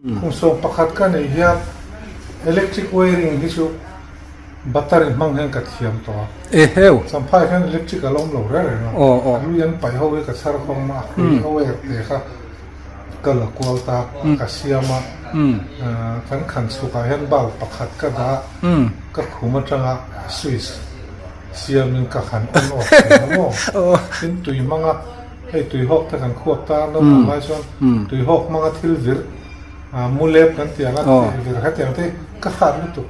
kung so pakhat ka nei hian electric wiring hi chu battery mang hen ka thiam to e heu samphai khan electric alom lo re no lu yan pai ho ka sar khong ma ho we te kha kala kwal ta ka siama kan khan su ka hen bal pakhat ka da ka khuma tanga switch siamin ka khan on off mo tin tui manga hei tui hok ta kan khuap ta no mai son tui hok manga thil vir mulep kan tia ga vir ha tiang te ka khat lu tu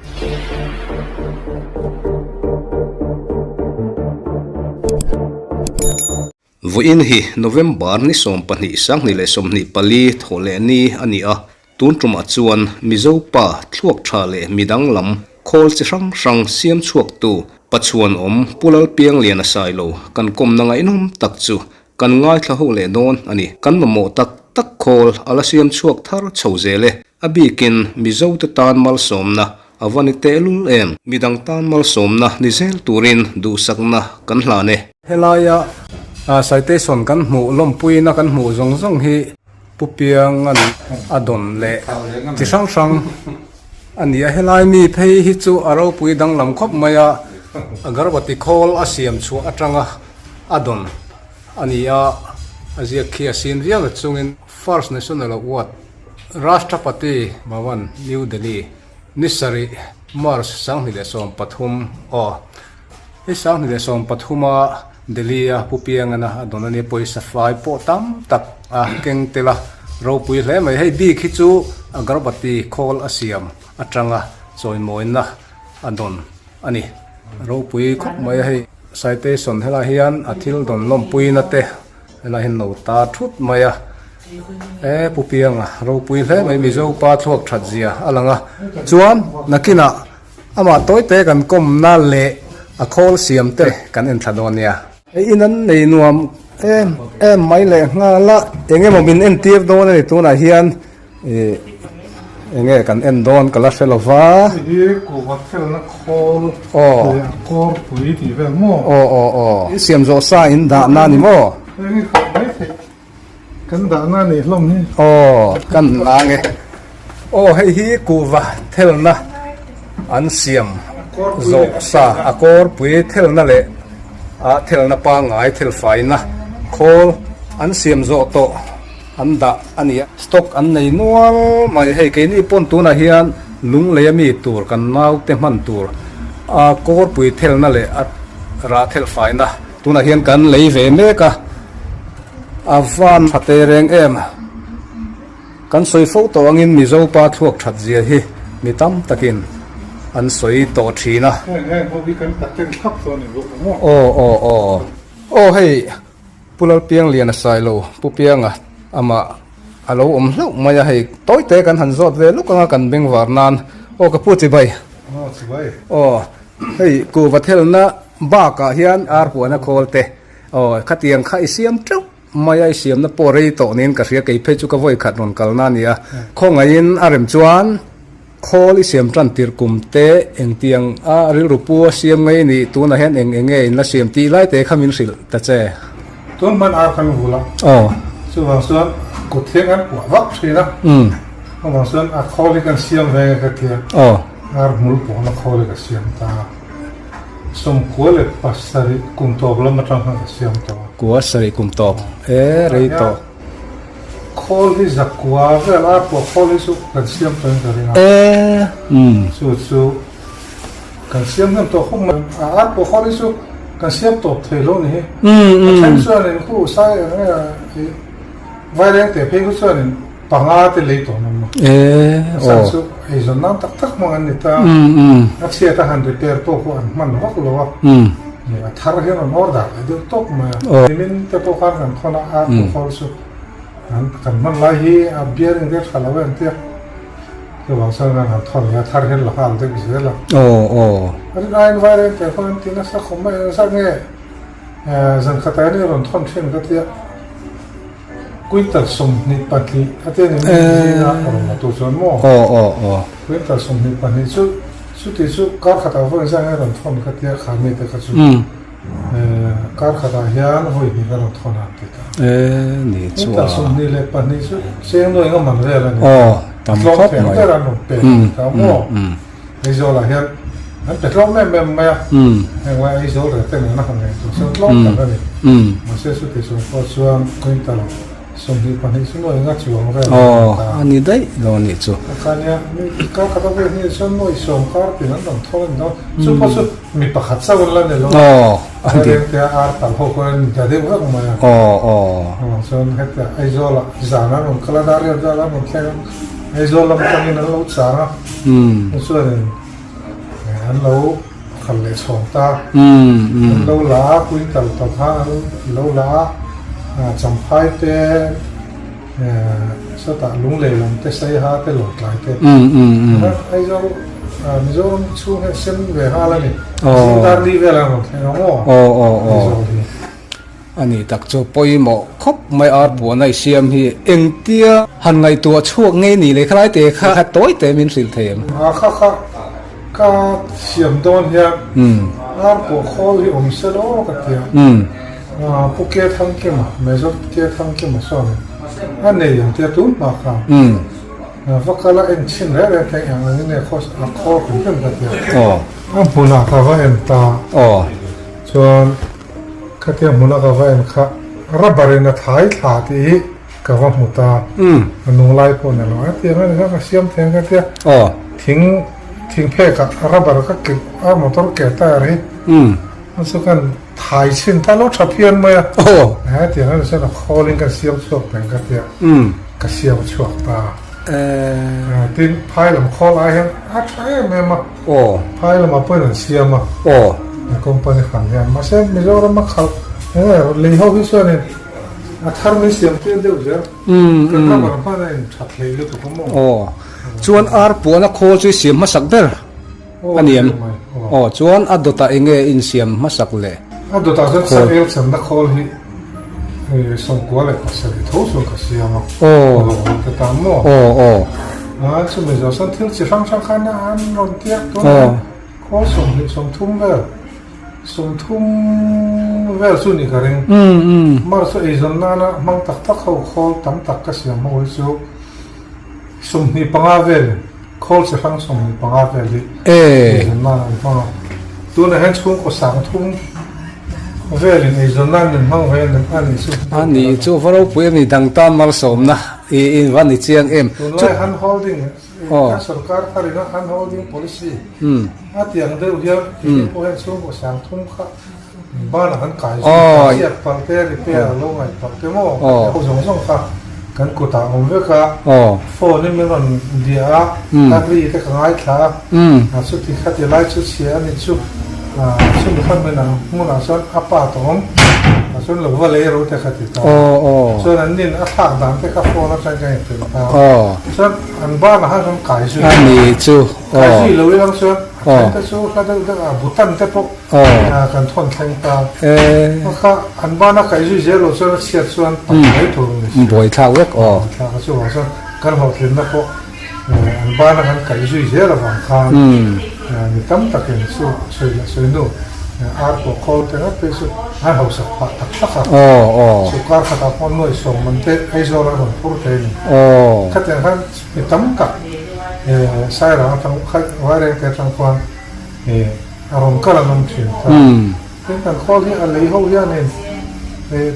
Vuin hi November ni som pani sang ni le som ni pali thole ni ani a tun trum a chuan mizo pa thluak tha le midang lam khol chi sang sang siam chuak tu pachuan om pulal piang lian a sai lo kan kom na ngai nom tak chu kan ngai thla ho le non ani kan mo tak tak khol ala siam chuak thar chhoze le abikin mizo ta tan mal som na awani telul em midang tan mal som na nizel turin du sakna kan hla ne helaya citation kan hmu lompui na kan hmu zong zong hi pupiang an adon le chi sang sang ania helai mi phei hi chu aro pui dang lam khop maya agarbati khol asiam chu atanga adon ania azia khia sin riang chungin first national award rashtrapati bhavan new delhi nisari mars sanghile som pathum hi sanghile som pathuma Delhi pupiang ana adonani poisa fai po tam tak keng tela ro pui hle mai hei bi khichu agarbati khol asiam atanga choi moina adon ani ro pui khop mai hei citation hela hian athil don lom pui na te hela hin no ta thut maya pupiang ro pui hle mai mizo pa thlok that zia alanga chuan nakina ama toy te kan kom na le a khol siam te kan en thadonia inan nei nuam em mai le nga la enge momin en tiep don ni tu na hian enge kan en don kala selova hi ko wathel na khol kor pui ti ve mo siam zo sa in da na ni mo ngi khai kan da na ni hlom ni kan la nge hei hi ku wa thel na an siam zo sa akor pui thel na le thel na pa ngai thel fai na khol an siam zo to an da ania stock an nei nual mai hei ke ni pon tu na hian lung le mi tur kan nau te man tur kor pui thel na le ra thel fai na tu na hian kan lei ve me ka avan phate reng em kan soi photo angin mi zo pa thuak that zia hi mi tam takin an soi to thina ho bi kan paten thak to ni mo hei pulal piang lian sai lo pupianga ama alo hlo maya hei toy te kan han zot ve lukanga kan beng warnan ka pu chi bai chi bai hei ku vathel na ba ka hian ar puana kholte khatiang kha isiam truk maya isiam na porei to nin ka ria kei phe chu ka voi khat non kalna nia khongain arem chuan kholi siam tran tir kumte engtiang ril rupu siam ngai ni tu na hen enge in la siam ti lai te khamin sil ta che ton man ar khan hula chu wang suan ko theng an wa wak thina wang suan a kholi kan siam ve ka tia ar mul po na kholi ka siam ta som khole pasari kum to bla ma tang ka siam ta ko sari kum to rei to khol hi zakwa vel ar po kholi su kan siam tan ka ringa su kan siam nam to khum ar po kholi su kan siam to thelo ni kan suan ni khu sai vai reng te phe khu suan ni panga te le to nam su ei zon nam tak tak mo an ni ta a chia ta han repair to ko an man wak lo wa ni a thar he no order de tok ma min te po kan thona ar po khol su kan man lai hi a biaring de khala wen te ke wang sang na thon ya thar hen la hal de bi la an ai vai re te khon tin na sa khom ma sa nge zan khata ni ron thon chen ka tia kuital som ni patli ate ni na ron to chon mo kuital som ni patli su ti su kar khata vo sa nge ron thon ka tia kha me te ka su kar khata hian hoi ni ka ron thon a te ta ni chu kuital som ni le patli su seng no nga man re la ni ตำครบ แข็ง หน่อย แต่ละหนุ่มเป็ดเขาโม่ไอโซล่ะเห็นนั่นเป็ดร้องแม่แม่ไม่แห่งว่าไอโซล่ะแต่เนี่ยนักทำงานส่วนร้องกันเลยมันเสียสุดที่สุดพอช่วงคุยตลอดส่งที่ปันที่สุดเลยงัดช่วงแรกอันนี้ได้ลองนี่จูการเนี่ยมีการขัดแย้งนี่ส่วนน้อยส่งการเป็นนั่นต้องทนเนาะส่วนพอสุดมีประคัตสักวันละเนี่ยเนาะอันนี้แต่อาร์ตต่างคนจะได้เพิ่มมาส่วนเหตุไอโซล่ะจานะมันคลาดารีจานะมันแค่ไอโซล่ะมันตั้งนั่นเราจานะส่วนอันเราขันเลยส่งตาเราล้าคุยกันต่อท่าเราล้าจำพายเตะสุดท้ายลุงเลยลงเตะใส่หาเตะหลดไหลเตะไอ้เจ้ามิโซชูให้เส้นเวหาแล้วนี่สิ่งต่างดีเวลาหมดเลยเนาะอันนี้ตักจูปอยหมอคบไม่อาร์บัวในเสียมฮีเอ็งเตียหันไงตัวช่วงไงนี่เลยคล้ายเตะข้าต้อยเตะมินสิลเทมข้าเสียมโดนเฮียอาร์บัวคอยอมเสลอกันเตียพวกเกทังเกี่ยมไม่ชอบเกทังเกี่ยมส่วนอันนี้อย่างเดียวตุ้มมากครับฟักกะละเอ็นชินแล้วแต่อย่างนี้เนี่ยข้อคุณเป็นแบบนี้อันปุ่นอ่ะเขาว่าเอ็นตาส่วนข้าเทียมปุ่นอ่ะเขาว่าเอ็นข้ารับบริณาถ่ายขาดีเขาว่ามุตานุ่งไล่ปุ่นเนี่ยหรอเทียมนี่ก็เสียมเทียมกันเทียทิ้งเพกกับรับบริก็เก็บมอเตอร์เกตอะไรมันสุกันถ่ายชิ้นถ้าเราชับเพียนมาเทียมนั่นใช่ไหมเขาเล่นกันเสียมชกเป็นกันเทียกับเสียมชกตาที่พายลำคอลายเห็นใช่ไหมมาพายลำมาเปิดเสียมาคอมพานีขันยันมาเช่นมิโซรามาเขาเลยเขาพิสูจน์เนี่ยถ้าไม่เสียมเตี้ยเดียวจ้ะก็ถ้ามันพาได้ชัดเลยก็ถูกมั้งชวนอาร์ปัวนักโคช่วยเสียมมาสักเด้ออันนี้ชวนอัดตัวเองอินเสียมมาสักเลยอัดตัวจะสักเอลสันนักโคที่ส่งกัวเลยก็สักที่ทุ่งส่งก็เสียมาแต่ตามมั่วสมัยเราสันทิลสิฟังขนาดรอนเทียตัวเขาส่งทุ่มเวลส่งทุ่มเวลสุนิการิงมาสุไอจอนนั่นมังตักเขาตั้มตักก็เสียมาวิสุส่งนี่ปังอาเวลเขาสิฟังส่งนี่ปังอาเวลจอนนั่นฟังตัวนั้นเห็นช่วงก็สั่งทุ่มเวลินไอจอนนั่นหนึ่งห้องเวลินอันนี้จู่ฟารุปุยนี่ดังตามมาสมนะอินวันนี้เชียงเอ็มจู่ฮันโฮลดิ้งสุรการการินะฮันโฮลดิ้ง policy อาทิตย์เดียวเดียวที่พวกเห็นช่วงก็สั่งทุ่มค่ะบ้านหันขายเสียบปังเตอร์เปียลงไงปังเตโม่ผู้ส่งค่ะกันกุตาผมเวกโฟนนี่มันเดียนักเรียนที่ง่ายค่ะสุดที่ขัดไล่ชุดเสียนี่ชุดคนเป็นมุนาส่วนอาปาตอมส่วนหลวงว่าเลยรู้แต่ขัดติดต่อส่วนนั้นนี่อาภาคดังแต่กับโฟนับใช้กันถึงส่วนอันบ้านห้างกันขายสุดอันนี้จู่ขายสุดเลยทั้งส่วนแต่ส่วนก็ได้บุตันแต่พวกกันทนแข่งตาเพราะอันบ้านขายสุดเยอะเลยส่วนเสียส่วนไม่ถูกบ่อยท่าเวกท่าก็ส่วนกันหดเห็นนะพวกอันบ้านกันขายสุดเยอะระหว่างข้างมีตั้มตะเกียงสู้นู่อาร์ตพอแต่ละเป็นสุดให้เขาสักพักสักสุดการขัดพอนน้อยส่งมันเตะไอโซลาร์พูดเองขัดอย่างนั้นมีตั้มกับใส่เราทั้งว่าเรื่องแต่ทั้งความอารมณ์ก็ระนมถึงเป็นการข้อที่อะไรเขาเรียกเนี่ย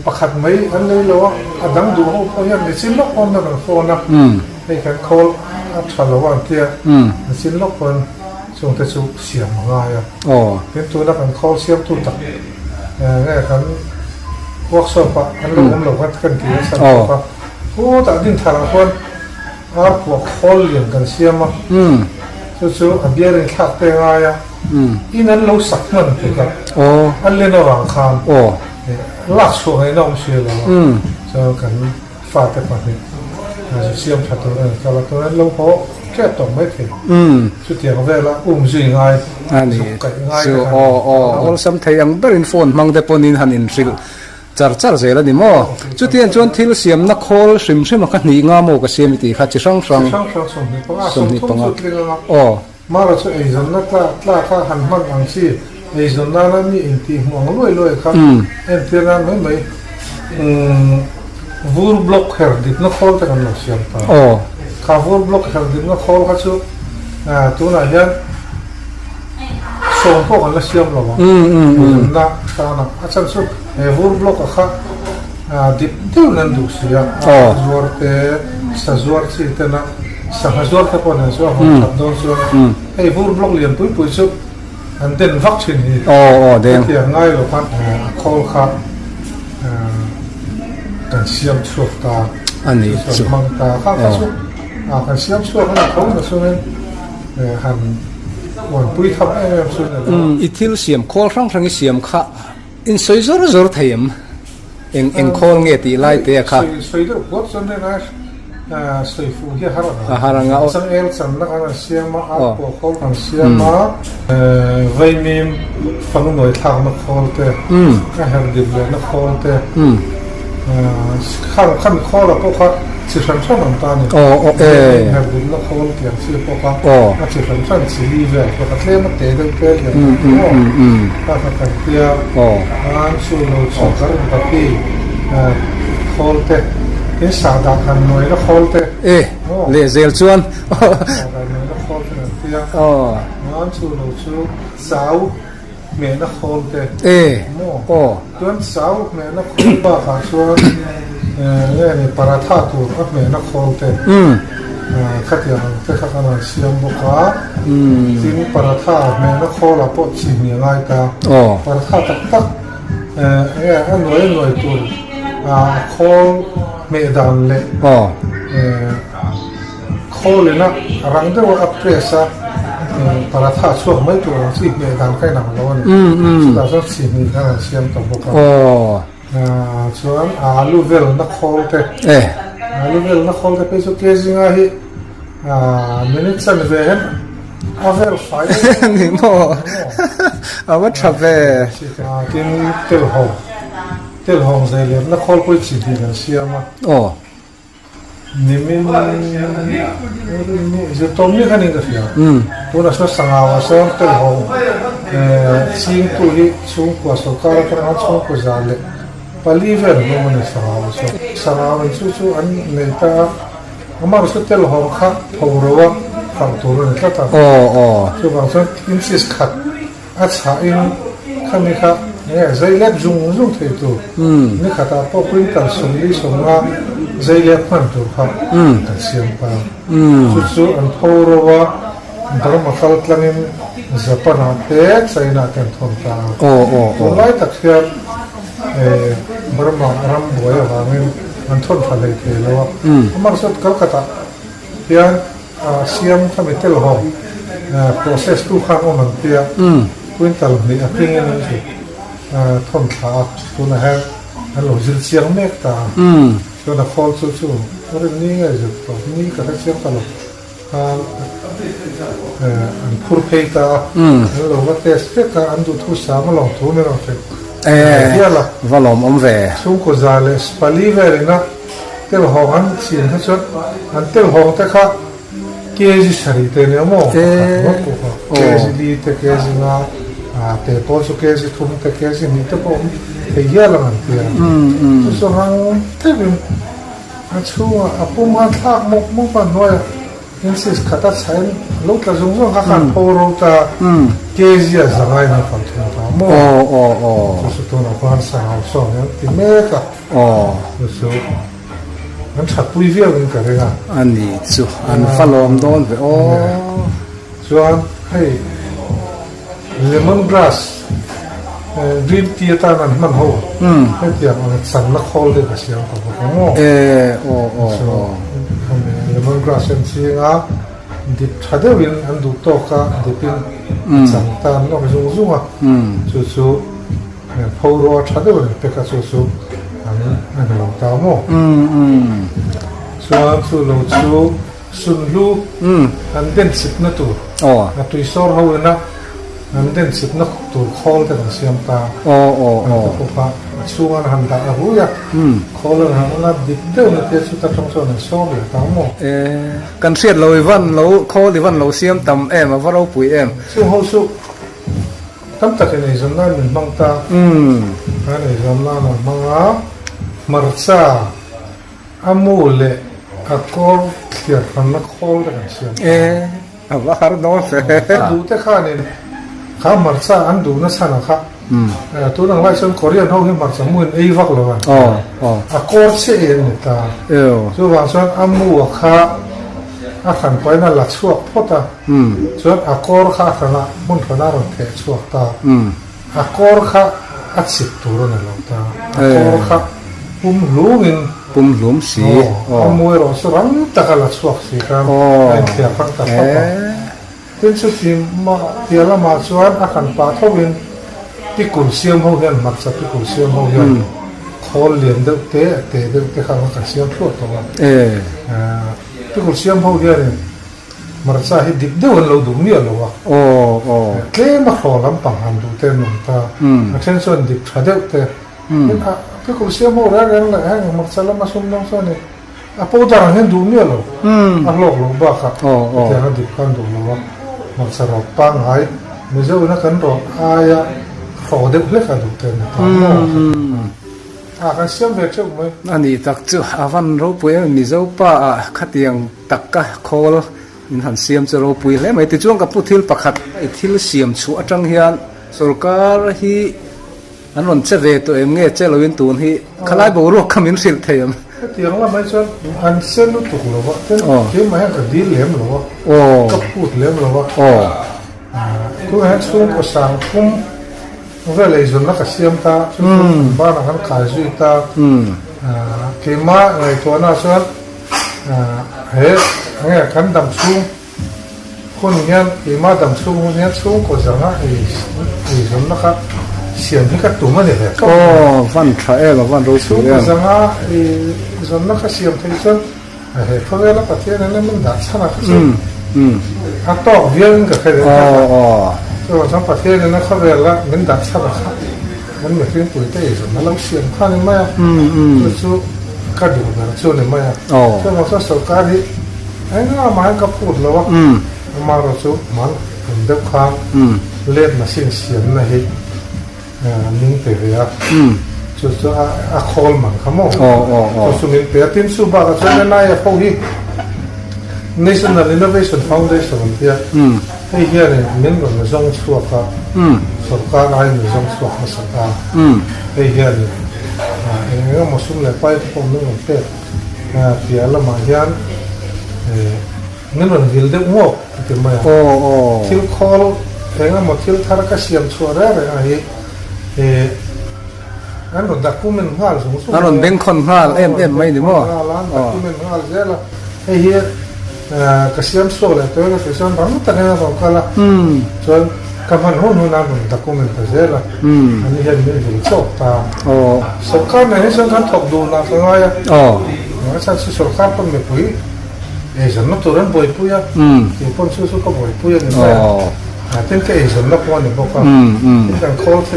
ประคัดไม่อันนี้เราดังดูเขาเรียกในสิ่งล็อกคนนั่นโฟนนะในการข้อฉลองเที่ยสิ่งล็อกคนส่งแต่สุเสียงง่ายเป็นตัวนักการข้อเสียงตัวตัดนี่ครับพวกสอบอันนี้ผมหลงกันกันกี่สัปดาห์โอ้แต่ดิ้นทาราคนอาพวกข้อเลี้ยงกันเสียมาสู้ๆอันเบียร์ขัดเตะง่ายอีนั้นเราสักมันถึงกันอันเล่นระหว่างคำลักช่วงให้น้องเชื่อเราจะกันฟาดแต่ก่อนนี้เสียมชัดตัวนั้นแต่ละตัวนั้นเราพอแค่ต้องไม่ถึงสุดที่เขาได้ละสิ่งง่ายอันนี้สู้เราสมัยยังเป็นโฟนมังแต่ปนินหันอินสิลจัดเสร็จแล้วนี่มั้งจุดที่จวนที่เราเสียมนักโคลสิมมันก็หนีงาโมก็เสียมิติขัดจะช่างสมนิปังมาเราช่วยไอ้จนนั้นล่าข้าหันมันอังชีไอ้จนนั้นนี่อินทีมองรวยครับเอ็นเทียนนั้นไม่วูร์บล็อกเฮอร์ดิบนักโคลแต่กันเราเสียมตา cover block hàng dính nó khô khá chút tôi là hiện sông phố còn là xiêm rồi na ta na chân chút cover block khác dip tiêu nên đủ xíu zuar te sa zuar chỉ te na sa zuar te còn là zuar không thật đâu zuar cover block liền bụi chút anh tên vắc chuyện gì đen thì ngay rồi phát khô khác cần xiêm chuột ta anh ấy chuột mang ta khác chút cần xiêm chuột nó không là số nên hẳn còn bụi thấp em số này ít thiếu xiêm khô răng răng xiêm khác in soi rồi rồi thấy em en khô nghe tí lại thế khác soi được quất cho nên là soi phụ kia harang ngao sang el sang nó ăn xiêm mà ăn bộ khô ăn xiêm mà vây mìm phăng nồi thang nó khô thế cái hàng điểm nó khô thế khăn khô là có chỉ sản xuất làm ta này hàng điểm nó khô tiền xưa có chỉ sản xuất chỉ đi về và các lẽ nó tế được cái gì các cái kia ăn số lô số cái cái gì khô thế cái sản đạt hàng nồi nó khô thế lệ dẻo chuan nó khô thế kia ăn số lô số sáu mẹ nó khô thế tuần sáu mẹ nó khô ba cả số này paratha tu mẹ nó khô thế khách hàng cái khách hàng xiêm bốc cá tiếng paratha mẹ nó khô là bộ chỉ miếng ai ta paratha tắc anh nói tu khô mẹ đàn lệ khô lên á răng đâu áp pressa paratha chuột mấy tuổi chỉ mẹ đàn cái nào đó này là rất chỉ miếng cái là xiêm tổng bốc cá chuan alu vel na khol te alu vel na khol te peso ke zinga hi minute san ve hen avel fai ni mo awa thave tin tel hong zai le na khol poi chi di na siama nimin je tom ni khaning ka fia to na so sanga wa so tel hong sing tu hi chung kwa so ka ra chung ko zale paliver no man saraw so an neita amar so tel hong kha phorowa khang tur ne ta so bang so insis khat a cha in khami kha zailet zung thei tu ni khata po printer sungli songa zailet man tu kha ta siam pa so an phorowa dharma khal tlangin japana te china ten thon ta lai tak khia Burma ram boya wamin anthon phale the lo amar sot kolkata pian siam khamitel ho process tu khan on pia quintal ni aping ni thon tha tu na ha alo zil chiang mek ta so na khol chu or ni nga ju to ni ka chiang ta lo an phur phei ta lo wa test ka andu thu sa ma lo thu me ro fe valom về xuống cổ già lên spali về na tel hong ăn xin hết chút ăn tel hong ta khác kia gì sari thế này mà kia gì đi thế kia gì na thế po số kia gì thùng thế kia gì nít po thế kia là ăn kia số hàng thế bên anh chú apum ăn thác mốc bàn nói insis khata sai lúc là dùng các hàng poro ta kia gì à zangai na phần thùng ta mo số tu nó quan sao so nhá thì mẹ cả số anh chặt bụi viên mình cả đấy à anh đi chú anh follow đón về chú anh hay lemongrass green tea ta nằm man hồ cái tiệm anh sắn nó khô lên cái xiang của nó lemongrass anh xin á dip chade win an du to ka dipin sang tan no zung zung chu phoro chade win pe ka chu an lo ta mo chu lo chu sun lu an den sip na tu na tu sor ho na an den sip na tu khol ta siam ta ko pa chu an han da hu ya khol na dip de na te chu ta trong so na so le ta mo kan siat loi van lo khol di van lo siam tam em a varo pui em chu ho su tam ta ke nei zon na min mang ta nei zon na na manga marcha amule a kol kia kan na kol da kan siamว่าฮาร์ดนอส ดูแต่ข้าเนี่ยข้ามาร์ซาอันดูนะสันข้าตัวนั้นไล่ส่วนโคเรียนเขาให้มาร์ซามือนไอ้วักเลยวันa kol เสียเนี่ยตาส่วนบางส่วนอามูข้าอาขันไปนั่นละช่วงพุทธะส่วนa kol ข้าขณะมุนขณะเราเทช่วงตาa kol ข้าอัดสิบตัวนั่นแหละตาa kol ข้าปุ่มลูกินปุ่มหลุมสีอามูเราสุรังตะกัลช่วงสีกันไอ้เทียพักตะพักเป็นสุดที่มาเทียละมาส่วนอาขันปาทวินพิกุลเสียมเขาเห็นมักจะพิกุลเสียมเขาเห็นคนเรียนเด็กเตะเด็กข้าวมันเสียมทั่วตัวพิกุลเสียมเขาเห็นมาร์ซาให้ดิบเดี๋ยวเราดูเนี่ยหรอวะเล่มาขอลำปังหันดูเต็มหนุ่มตาเช่นส่วนดิบชาเด็กเตะพิกุลเสียมเขาเรื่องอะไรให้มาร์ซาละมาสุ่มน้องส่วนนี้พูดอะไรเห็นดูเนี่ยหรอโลกบ้าครับแต่เราดิบกันดูหรอวะมาร์ซาเราปังหายไม่ใช่ว่านักการรออายะขอเด็กเล็กดูเต็มกันเสียมเวชไหมอันนี้ตักจู่อาวันรูปุยมีเจ้าป้าขัดยังตักกะโคลอินหันเสียมจะรูปุยแล้วไม่ติดช่วงกับผู้ทิลประคัดไอ้ทิลเสียมชัวจังเฮียนสุรการฮีอันนั้นเจเรตัวเองเงี้ยเจลวินตูนฮีขลายบุรุษขมิ้นสิลเทียมที่ยังว่าไม่ใช่อันเส้นลุตุกหรอวะที่ไม่ให้กับดีเลี้ยมหรอวะก็พูดเลี้ยมหรอวะกูให้ช่วงภาษาคุ้มเวลาอีส่วนนักเสียมตาช่วงบ้านนักขายสุยตาเกี่ยมาไอ้ตัวน่าส่วนเฮ้ยเนี่ยกันดำสูงคนเงี้ยเกี่ยมาดำสูงคนเงี้ยสูงก็จะง่ายอีส่วนนักเสียมที่กระตุ้มมันเนี่ยวันใช่แบบวันรู้สูงก็จะง่ายอีส่วนนักเสียมที่ส่วนเฮ้ยเพราะเวลาประเทศนั้นมันดัชนะส่วนถ้าต่อเวียนก็แค่เดียวตัวทั้งประเทศนั้นเขาเรียกว่าเงินดัชนะมันเหมือนเป็นปุ๋ยเตยส่วนนั้นเราเสียมข้านี่ไม่สู้กระดูกนะส่วนนี้ไม่ส่วนเราสู้สุการที่ไอ้น้ามันก็พูดแล้วว่ามาเราสู้มันเป็นเด็กข้างเล่นมาเสียงเสียงนะเฮ้นิ่งเตยอ่ะสู้อาคอลมันขโมยสู้นิ่งเตยทิ้งสู้บ้าก็ส่วนนั้นยังเขาฮีNational Innovation Foundation เนี่ยให้เฮียเนี่ยมิ้นก็ไม่ส่งสวกสุขการอะไรไม่ส่งสวกมาสักการให้เฮียเนี่ยเองก็มาสุ่มเลยไปทุกคนนึกว่าเป็ดเดี๋ยวเรามาเฮียนงั้นเราวิลเด็กงอกที่มาทิลคอลเองก็มาทิลทาร์กเสียมชัวร์อะไรงั้นเราดักกุ้งมันห่าสูงสุดงั้นเราเด้งคนห่าไม่ดีมั้งดักกุ้งมันห่าเจ้าละให้เฮียกระเสียมโซ่เลยตัวก็กระเสียมรังตั้งแต่เราก็ละส่วนกำมันหุ่นนั่นมันตะกุมันก็เจละอันนี้เห็นมันอยู่โซ่ตาสุขการเนี่ยส่วนการถกดูนะสังเกตว่าฉันสุขการเป็นไม่ปุยฉันนักตัวนั้นปุยปุยที่พ่นสู้ก็ปุยปุยนี่แหละถึงแค่ฉันนักวันนี้บอกว่าที่การคอลเ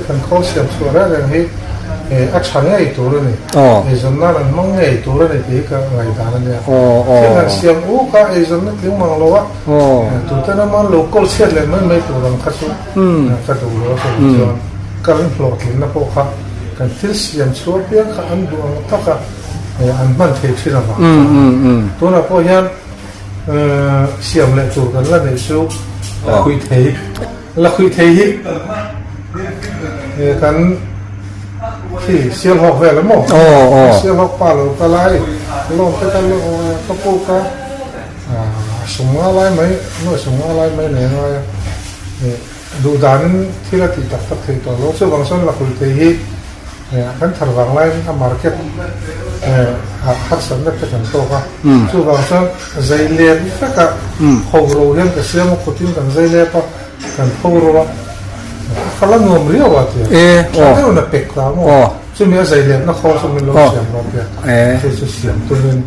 สียมโซ่อะไรอย่างนี้อักษรไอ้ตัวนี้ไอ้ส่วนนั้นมั่งไอ้ตัวนี้ที่ก็ไงตาเนี่ยที่นั่นเสียงก็ไอ้ส่วนนั้นที่มั่งเราตัวนั้นมันโลกอลเสียเลยไม่ตัวนั้นคัดสู้คัดดูเราส่วนการปลดลิ้นนะพวกเขาการที่เสียงชัวร์เพียงอันดูอันทักอันมันเทียบที่นั่นตัวนั้นพวกยันเสียงเลยตัวกันแล้วในสู้คุยเทียแล้วคุยเทียกันที่เสียหอกแหวนแล้วมั้งเสียหอกป่าหรือกระไรลงไปกันลงกระปุกกันสมอะไรไหมเมื่อสมอะไรไหมเนี่ยดูด่านที่เราติดตัดที่ตัวเราส่วนบางส่วนเราคุยที่กันถาวรไล่ทำมาร์เก็ตหัดสำเร็จเป็นตัวกันส่วนบางส่วนใจเลี้ยงก็กับเขาเราเห็นกับเสียมันคุยกันใจเลี้ยงปะกันเขาเราเขาละงมเรียวว่าที่เขาเนี่ยเป็กกลางซึ่งมีอะไรเรียนนักข่าวซึ่งมีโลกเสียงเราเปลี่ยนเสียงตัวนึง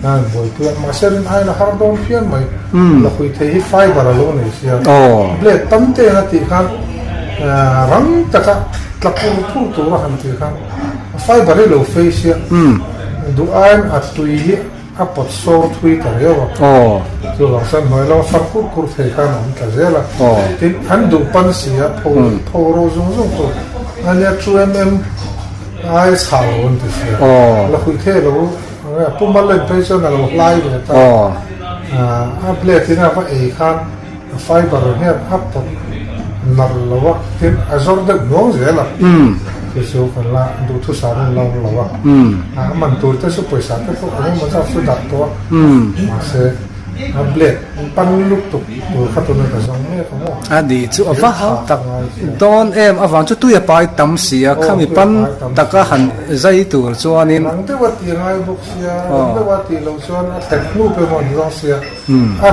นั่นบ่อยเพื่อนมาเช่นไอ้เราหาดองเพี้ยนไหมเราคุยที่ไฟบาร์โลนี่เสียงเบลตั้งเตนะที่ข้างรังตะกะตะปูทูตัวรังที่ข้างไฟบาร์โลเฟยเสียดูไอ้อัดตุยอัปโซร์ทวีตอะไรวะตัวเราสั่งหน่อยเราฟังคุยกันนั่นก็เจละที่อันดูปันเสียพอเราส่งตัวอันนี้ช่วยมันไอ้สาวนี่เสียเราคุยเท่เรา ปุ่มมันเล่นไปจนเราไล่เลยตาอัพเลทที่น่าว่าคันไฟบาร์เนี่ยอัพตัดนั่นเราว่าที่อาจจะเด็กน้องเสียละที่สุดคนละดูทุกสารเราว่ามันตัวที่สุดไปสารที่พวกนี้มันจะสุดดัดตัวมาเสียอัพเลทปั้นลูกตุกตัวขัดตัวนี้ก็สองเนี่ยของเราดีจู่ว่าตักตอนวันจุดตัวไปตั้มเสียข้ามีปั้นตักก็หันใจตัวจวนนี่นั่งที่ว่าที่ไงบุกเสียนั่งที่ว่าที่เราชวนแต่ลูกเป็นมันเราเสีย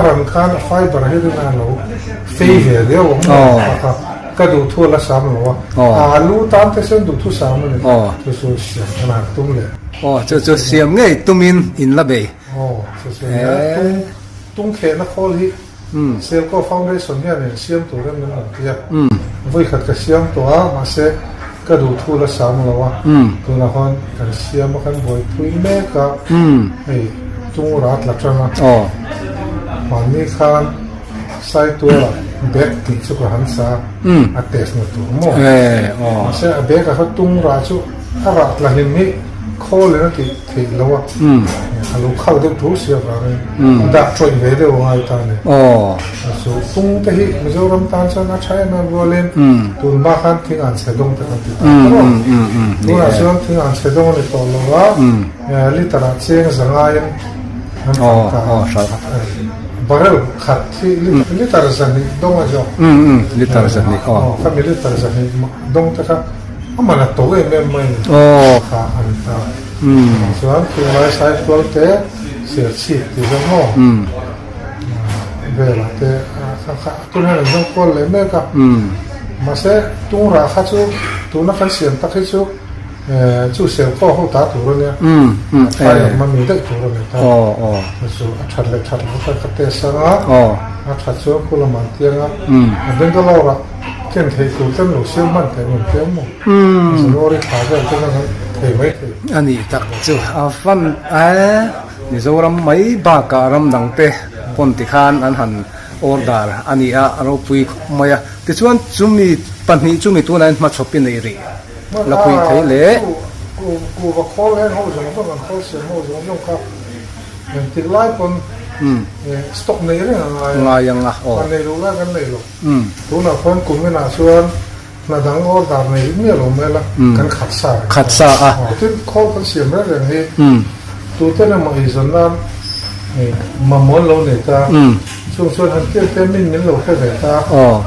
รันคันไฟบาร์ให้ดูงานเราเฟียเดียวก็ดูทั่วละสามหรอลูตามที่เส้นดูทั่วสามเลยจะสูเสียขนาดตุ้มเลยจะเสียงไงตุ้มินอินละเบจะเสียตุ้งเขนนักโคลีเซลก็ฟังได้ส่วนเนี่ยเสียงตัวเรื่องนั้นเดียววิ่งขัดกับเสียงตัวมาเสกก็ดูทั่วละสามหรอวะตัวละคนกันเสียงมันกันบ่อยทุยเมฆก็ตุ้งรัดละจังนะวันนี้คันใส่ตัวเบ็ดติดสุขหันษาอัดเตสน์ตัวมั่วมาเสกเบ็ดก็เขาตุ้งรัดสุถ้ารัดละหิมนี่โคเลยนะที่แล้วว่าลูกเข้าถึงทุกเสียกันดักช่วยเวเดอร์ว่าตาเนี่ยสุตุ้งที่มิโซรัมตันสันอาชัยนั่นวัวเล่นตุนบ้าขันทิ้งอันเสดงแต่กันติดตัวน่าส่วนทิ้งอันเสดงในตัวเราว่าลิตรเชียงสังไงนั่นต่างบาร์เรลขัดที่ลิตรสันนี่ดงอาจารย์ลิตรสันนี่ถ้ามีลิตรสันนี่ดงแต่ครับมันตัวเองไม่ขาอันตาส่วนตัวเราใช้ตัวเตะเสียชีพที่จะง้อเวลาเตะตัวนั้นต้องกดเลยแม่กับมาเสตัวราคาชูตัวนักเสียงตักให้ชูชูเสียงก็เขาตาตัวเนี่ยใช่มันมีได้ตัวเนี่ยตาสู้ชัดเลยชัดเขาก็เตะสังอ่ะชัดชูคุลมันเตียงอ่ะเดินก็เล่าละเช่นเทกูเต็มหลุดเสียมันแต่เหมือนเต็มหมดส่วนโอริขาก็จะนั่งเทไว้เทอันนี้ตักจู่ฟันนี่จะรำไม่บาการำดังเตะปนติคานอันหันออดาร์อันนี้เราปุยมาที่ส่วนจุ่มมีปัญหาจุ่มมีตัวนั้นมาชอบเป็นอะไรเราปุยไทยเล่กูว่าข้อแรกเขาจะมาต้องการข้อเสียงเขาจะมาต้องการติดไล่ปนสต็อกเนยเนี่ยง่ายยังกันเลยรู้แล้วกันเลยหรอกตัวน่ะคนกลุ่มไม่น่าชวนน่าดังออดาร์เนี่ยไม่หรอกไม่ละกันขัดสาที่ข้อกันเสียงแล้วอย่างนี้ตัวเต้นมาอีสันนั้นมาหมดเราเนี่ยตาช่วงหันเตี้ยเต้นมิ้นเราแค่ไหนตา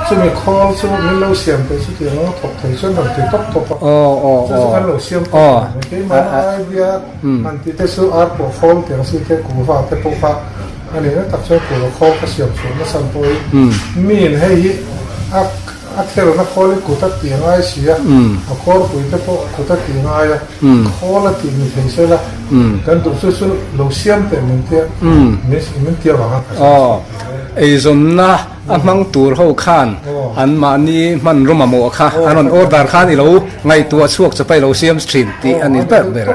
ช่วงมีข้อช่วงมิ้นเราเสียงไปช่วงที่เราถกถ่ายช่วงนั้นที่ตบช่วงนั้นเราเสียงไปมันไอเดียมันที่เตสุอาร์ปอฟอลเตียงสิ่งที่กูว่าเตปฟ้าอันนี้นะตัดช่วยกูเราข้อก็เสียงส่วนนั้นสัมปุยมีนให้อักเทลนักข้อเลยกูตัดเตียงไอ้เสียข้อกูเตปกูตัดเตียงไอ้ข้อละตีมีเสียละกันตัวสุดเราเสียงแต่มันเตี้ยมันเตี้ยว่าไอ้ส่วนน่ะมังตัวเขาข้านอันมานี่มันร่มโมค่ะอันนั้นออดาร์ข้านนี่เราไงตัวช่วงจะไปเราเสียมสตรีมตีอันนี้แบบเดียว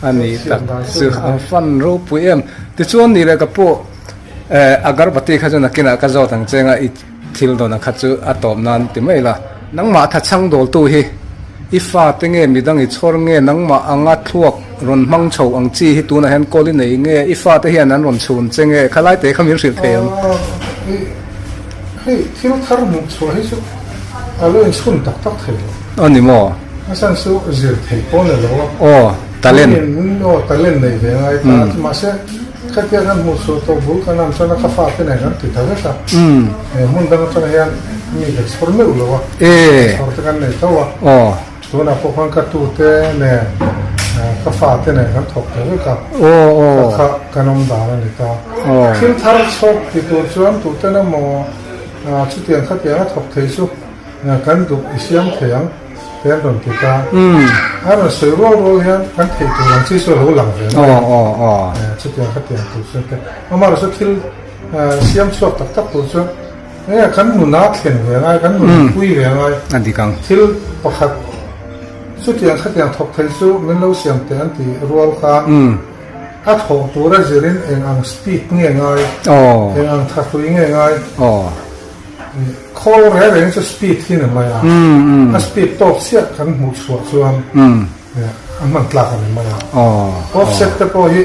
อันนี้ตัดซื้อฟันรูปปุยที่ส่วนนี้เลยกับพวกอากาศปฏิขัดจนนักกินอากาศจอตั้งเจงอีทิลโดนขัดจุอัตอมนันติไม่ละนังมาทัดช่างโดลตัวฮีอีฟ้าตั้งเงี้ยมีดังอีชอร์เงี้ยนังมาอังอัดทั่วรอนมังโชอังจีฮิตัวนั้นเห็นกอลินเองเงี้ยอีฟ้าตั้งเงี้ยนั้นรอนชวนเจงเงี้ยขลายเตะขมิ้นสิเทียมเฮ้ยที่เราทำมุกชัวร์ให้ชุดอะไรชุนตักเทียมอันนี้มั้งอาจารย์สู้เสียเทียมปนเลยหรอตะเล่นตะเล่นเลยเองไอ้ตามาเสแค่เพียงนั้นมุสตัวบุกกันนั่นชนะข้าฟ้าเป็นไงกันติดอะไรสักมุ่งดังชนะยันมีเด็กสอนไม่รู้หรอวะสอนกันเนี่ยตัวตัวน่ะพวกมันก็ตัวเต้เนี่ยข้าฟ้าเป็นไงกันถกเลยกับข้ากันน้ำด่างนี่ตาขึ้นทารชกที่ตัวชวนตัวเต้น่ะมอชุดเตียงข้าเตียงถกเทสุกันดูอิสยามเทียงเทียงโดนติดตาอันนั้นสวยรู้ยังกันเทตัวหลังที่สวยรู้หลังเลยชุดเตียงข้าเตียงตัวชวนแต่เอามาเราสุดที่เสียมชกตักตัวชวนเนี่ยกันหนุนนักเขียนเรื่องไงกันหนุนคุยเรื่องไงอันที่กังที่ประคับสุดที่ขัดอย่างถกเทสุมันเราเสียงเตียนที่รัวข้าอัดหงตัวเราจะเรียนเองอังสปีดง่ายง่ายเองอังทักตัวง่ายง่ายข้อแรกเลยจะสปีดที่หนึ่งไหมอ่ะสปีดตกเสียกันหมดส่วนเนี่ย มันตลาดอะไรมาอ๋อ offset แต่พอที่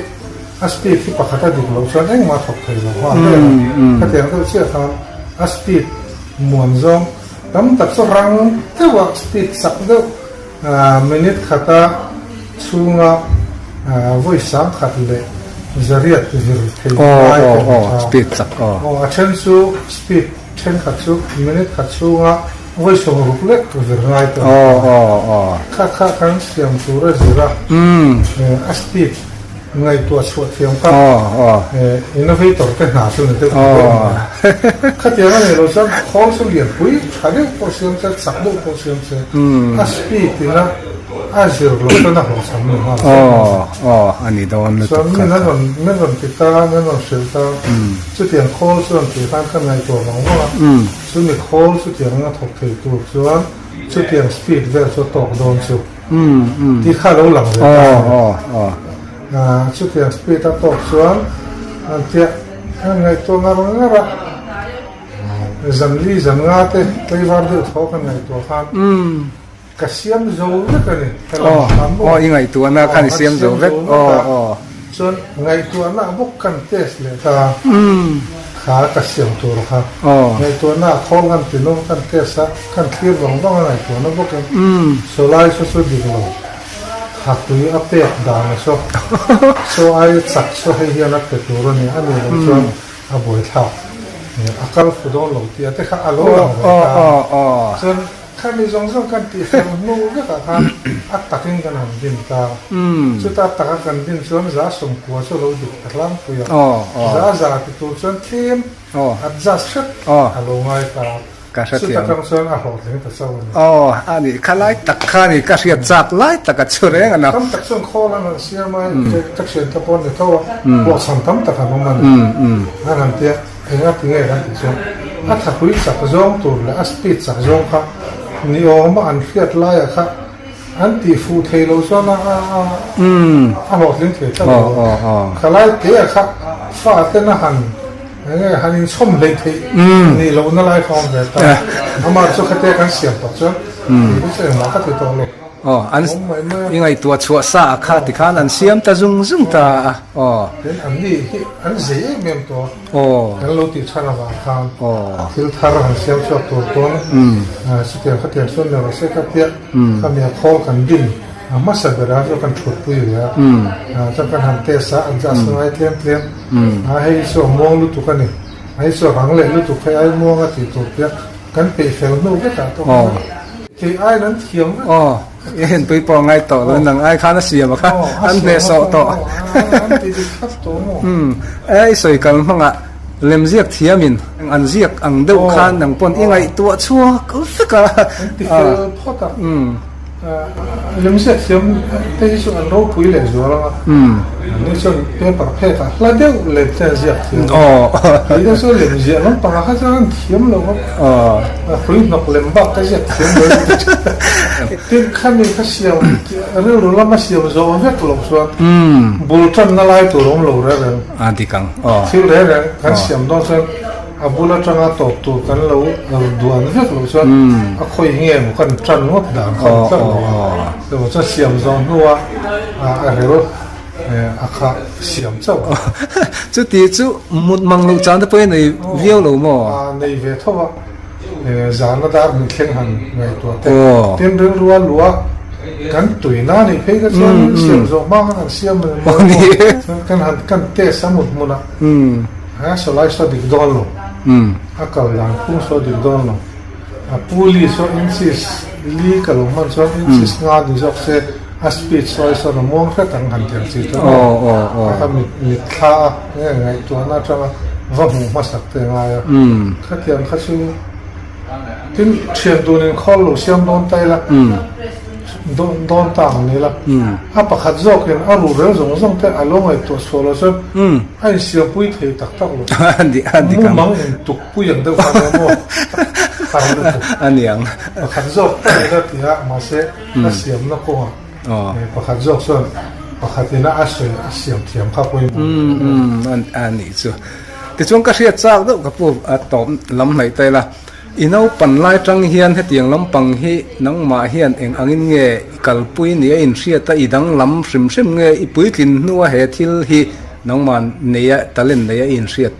speed ที่ปกติดิบเราส่วนเองมาถกเถียงว่าถ้าเถียงก็เชื่อทาง speed มวนจงแล้วมันตัดสรังแต่ว่า speed สักเดียวminute ขัดช่วงvoice สังขัดเลยจะเรียกที่เถียงได้ speed สักเช่นสู้ speed เช่นขัดสู้ minute ขัดช่วงvoice ของรูปเล็กก็จะง่ายตัวข้ากันเสียงตัวเรื่องอะไรspeed ไงตัวชวดเทียมก็อินโนเวทอร์ก็หนาสุดเลยข้าเทียมเนี่ยเราจะขอสุดเรียนปุ้ยข้าเดียวพอเสียงจะสักดูพอเสียงจะสปีดที่นะเจอเราต้องนั่งหัวสามมือมาอันนี้โดนเลยส่วนนี้นั่นมันติดตานั่นมันเสียงตาสุดเทียมขอส่วนที่ท่านข้างในตัวของว่าส่วนนี้ขอสุดเทียมงั้นถกถือตัวส่วนสุดเทียมสปีดเวลสุดตกโดนสุดที่ข้าเราหลังเลยชุดเทียนสปีดตกส่วนอันเทียนไงตัวงานงานจันลีจันงาเตไปวันเดียวทอกันไงตัวข้ามกระเสียมโจวเล็กนี่ยังไงตัวน่ะขันเสียมโจวเล็กส่วนไงตัวน่ะบุกกันเตสเลยตาขากระเสียมตัวครับไงตัวน่ะท้องกันตีนกันเตสกันเทียบลงต้องไงตัวน่ะบุกกันโซไลสุดดีกว่าหักตัวอัปเดตด่างโซ่ไอ้สักโซ่ให้เฮียนักเตะตัวนี้อันนี้เราจะเอาบ่อยเท่าอาการฟุตบอลหลงที่แต่ข้าอารมณ์หลงส่วนข้ามีสองกันที่นู้นก็ข้าอัดตักกันหันดินตาสุดท้ายตักกันดินส่วนจะสมควรส่วนเราดูตะลังคุยจะที่ตัวส่วนเทียมอัดจะชัดอารมณ์ไอ้ตาสุดท้ายก็ส่วนอาหารเลยแต่ส่วนอันนี้ข้าไล่ตักข้านี่ก็เสียจากไล่ตักกระชุเร่งนะตั้มตักส่วนข้อแล้วเสียมาตักเสียนตะปนเนี่ยเท่าว่าสัมตั้มตักขนมมันนั่นเดียเองก็เป็นไงกันที่ส่วนถ้าคุยสักจงตัวเลยสปีดสักจงครับนี่โอ้มาอันเฟียดไล่ครับอันที่ฟูเทโลส่วนอาหารลิ้นเทตลอดข้าไล่เตี้ยครับฟาดเต้นหันฮันนี่ชมเลยทีนี่เราหน้าไล่ของแบบแต่อามาสุขเตะกันเสียงต่อจนนี่เสียงมาก็ติดต่อเลยอันยังไงตัวชัวซาข้าที่ข้านั้นเสียมตาจุงตาเป็นอันนี้อันเสียเมียนตัวอันเราติดชนะว่าข้ามที่ทาร์หันเสียมชอบตัวสุดท้ายเขาเตียนส่วนเราเสียกับเตี้ยเขามีข้อกันดินมาสักการะจะกันชุดปุยเลยจะกันหันเตะสะอันจะสมัยเลี้ยงให้ส่วนมองลุตุกันนี่ให้ส่วนหางเล่ลุตุใครไอ้มองก็ติดตัวเตี้ยกันไปเฟลนู่นก็ตัดตัวที่ไอ้นั้นเถียงเห็นตัวปองไงต่อแล้วหนังไอ้ข้าน่ะเสียมาครับอันเดสต่อไอ้สวยกันมั้งอ่ะเล่มเรียกเทียมินอันเรียกอังเดือดขันหนังปนยังไงตัวชัวก็ฟิกอ่ะเรื่องเสียเสียมที่ส่วนเราคุยเลยส่วนละนี่ส่วนเป็นประเภทละเดียวเล่นเสียเสียนี่ส่วนเล่นเสียมันปากเขาจะเทียมเราคุยนกเล่นบ้าก็เสียเทียมเลยที่ข้ามีข้าเสียมเรื่องรู้ละมาเสียมโซ่เวกลงส่วนบุลตันนั่นไล่ตัวลงเราเรื่องที่กังที่เรื่องข้าเสียมต้องส่วนบุลตันตกตัวกันเราดูอันเวกลงส่วนคุยเงี้ยมันกันจันวัดด่างเขาจังแต่ว่าจะเสียมโซ่นัวอะไรรู้ข้าเสียมเจ้าจุดที่จุดมุดมังลูกจันทร์ไปในเวียวเราหม้อในเวทว่าจานดาร์มันเข่งหันไงตัวเต็มเรื่องรัวกันตุยน่านี่เพ่ก็เสียมโซ่มากกันเสียมมันกันหันกันเตะสมุดมุนะสไลด์สดิกดอนลงก็หลังพุ่งสดิกดอนลงปูลีสอินซิสลีก็ลงมันสอินซิสงาดิจอกเซสปีดสอยสนมองแค่ตั้งหันเทียนสิตัวก็มีท่าไงตัวน่าจะว่าหูมาสักเตงไงข้าเทียนข้าชูที่เชียนตัวนึงข้อหลุดเสียมโดนไตละโดนต่างนี่ละประคัดโจกันรู้เรื่องสงแต่อารมณ์ไอ้ตัวโซลาร์เซลล์ไอ้เสียปุ้ยเทตักเลยอันนี้มุ่งมั่งตุกปุ้ยอย่างเดียวกันเลยมั่วอันนี้ยังประคัดโจกันแล้วที่มาเสียมนักว่าประคัดโจส่วนประคัดที่น่าเสียมเทียมข้าวปุ้ยอันนี้จ้ะแต่ช่วงก็เสียจากแล้วกับพวกตอบลำไหนใจละ inau pan lai tang hian hetiang lampang hi nangma hian eng angin nge kalpui ni in hriata idang lam hrim hrim nge ipuitlin nuwa he thil hi nangman neya talen neya in hriat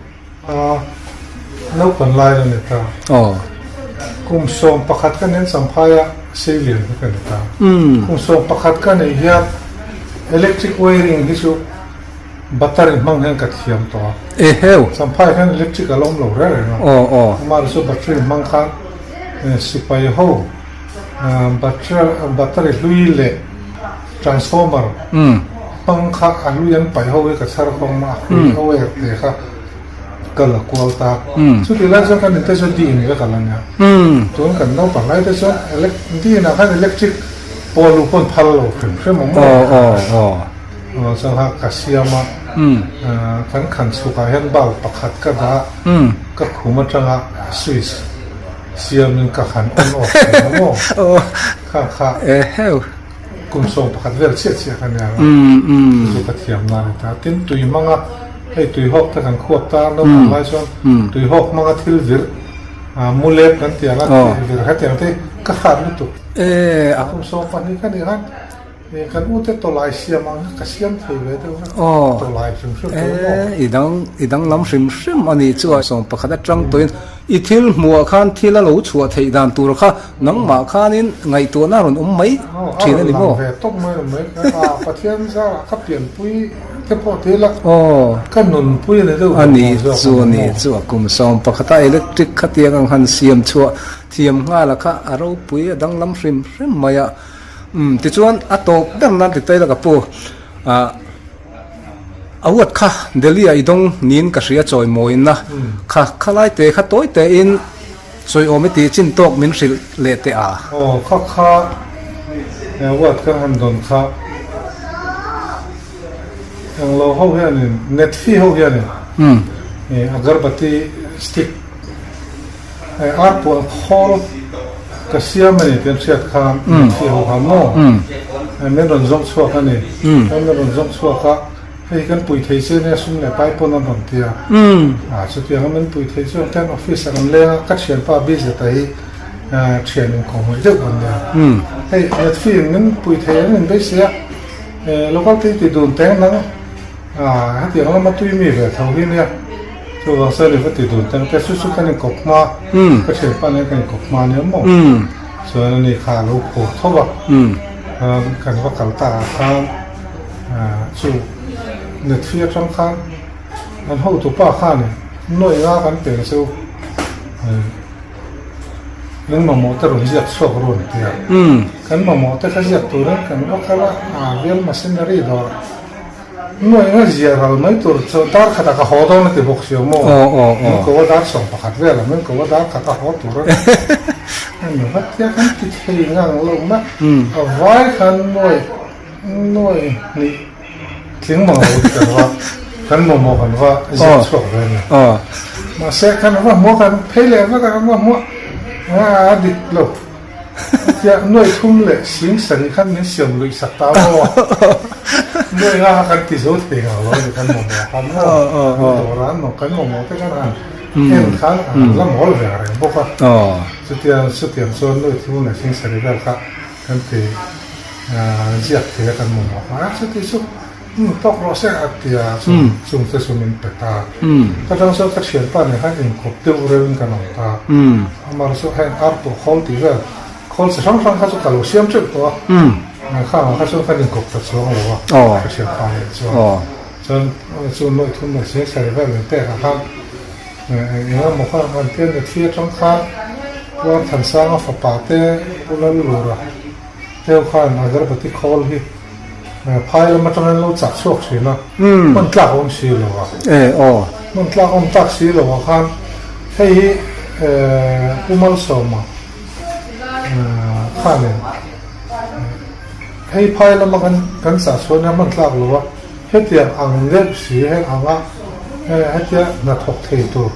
no pan lai na ta kum som pakhat kan nen samphaya seilian kan ta kum som pakhat kan hian electric wiring hi chu battery mang hen ka thiam to heu samphai hen electric alom lo re no mar so battery mang khan sipai ho battery lui le transformer mang kha aluyan pai ho ka char khong ma ho e te kha kala kwalta chu ti la so kan te so di ni ka lan ya to kan no pa lai te so di na khan electric polu kon phal lo khrim mo so ha ka siama kan khan su ka hen bal pakhat ka da ka khuma tanga switch siamin ka khan on off mo kha heu kum so pakhat ver che kan ya so ka thiam na ta tin tui manga hei tui hok ta kan khuat ta no lai so tui hok manga thil vir mulep kan tia la vir ha tia te ka khan lu tu kum so pa ni kan ni kan ute to lai siamang ka siam thei ve de to lai hrim hrim idang lam hrim hrim ani chu song pakhat atang toin i thil muwa khan thila lo chhuwa thei dan tur kha nangma khanin ngai to na ron mai thin ani mo ve tok mai pathian za ka pian pui te po te la kan nun pui ne do ani chu kum song pakhata electric khatiang ang han siam chhuwa thiam nga la kha aro pui adang lam hrim hrim maya ti chuan ato bang nan ti taila ka pu awat kha delhi a idong nin ka ria choi moin na kha khalai te kha toy te in choi ometi chin tok min hril le te a kha awat ka han don kha ang lo ho hian net fi ho hian agarbati stick arpo khol ka siam ani ten siat khan fi ho ha mo men ron zong chua kha ni men ron zong chua kha hei kan pui thei se ne sum le pai pon on tia chu tia men pui thei chu ten office an le ka chen pa business tai training ko mo de on ya hei net fi men pui thei men be sia local ti dun teng nang ha tia ma tu mi ve thau hi ne so sa le ti dun teng te su kan ko ma ka chen pa ne kan ko ma ne mo so ni kha lo ko thoba kan wa kal ta khan chu net fi trong khan an ho tu pa khan ne noi nga kan pe so nang ma mo ta ron jiat so ron tia kan ma mo ta ka jiat tu ran kan wa kala vial machinery do noi nga jiaral mai tur so dar khata ka hodon te bok sio mo ko wa dar so pakhat ve la men ko wa dar khata ho tu ran anh bắt tiếc hắn thì thấy ngang lông mắt ở vai khăn nuôi nị tiếng màu cái đó khăn màu khăn va rất sốc rồi nè mà xe khăn va mua khăn thấy lẹ va khăn mua đi lâu ya nuôi thun lẹ xính sẵn khăn nên xiêm lụi sạch tao nuôi nga khăn thì số tiền rồi khăn màu khăn đồ rán nó khăn màu cái khăn em khăn làm mỏ về rồi bốc à sự tiền số nuôi thun lẹ xính sẵn cái khăn thì giặc thì khăn màu sự tiền số tóc nó sẽ thì dùng tới số mình phải ta các trong số các chuyện ta này hay hình cột tiêu rồi cái nào ta mà số hay áp của khôn thì là khôn sẽ sáng các số cả lỗ xiêm trước đó khác các số hay hình cột tập số rồi các chuyện ta này cho số nội thun là sẽ xảy ra vấn đề là khác nếu một cái vấn đề là phía trong khác quan thành sang phải bảo thế cũng là lừa rồi theo khai mà rất là tích khôn đi phai là mà trong này lâu chặt suốt xí nó mình tlạc ông xí rồi mình tlạc ông tlạc xí rồi khan hay umal sầu mà khan này hay phai là mà cần chặt suốt này mình tlạc rồi hết tiền ăn lép xí hết ăn á hết tiền là thuộc thể tu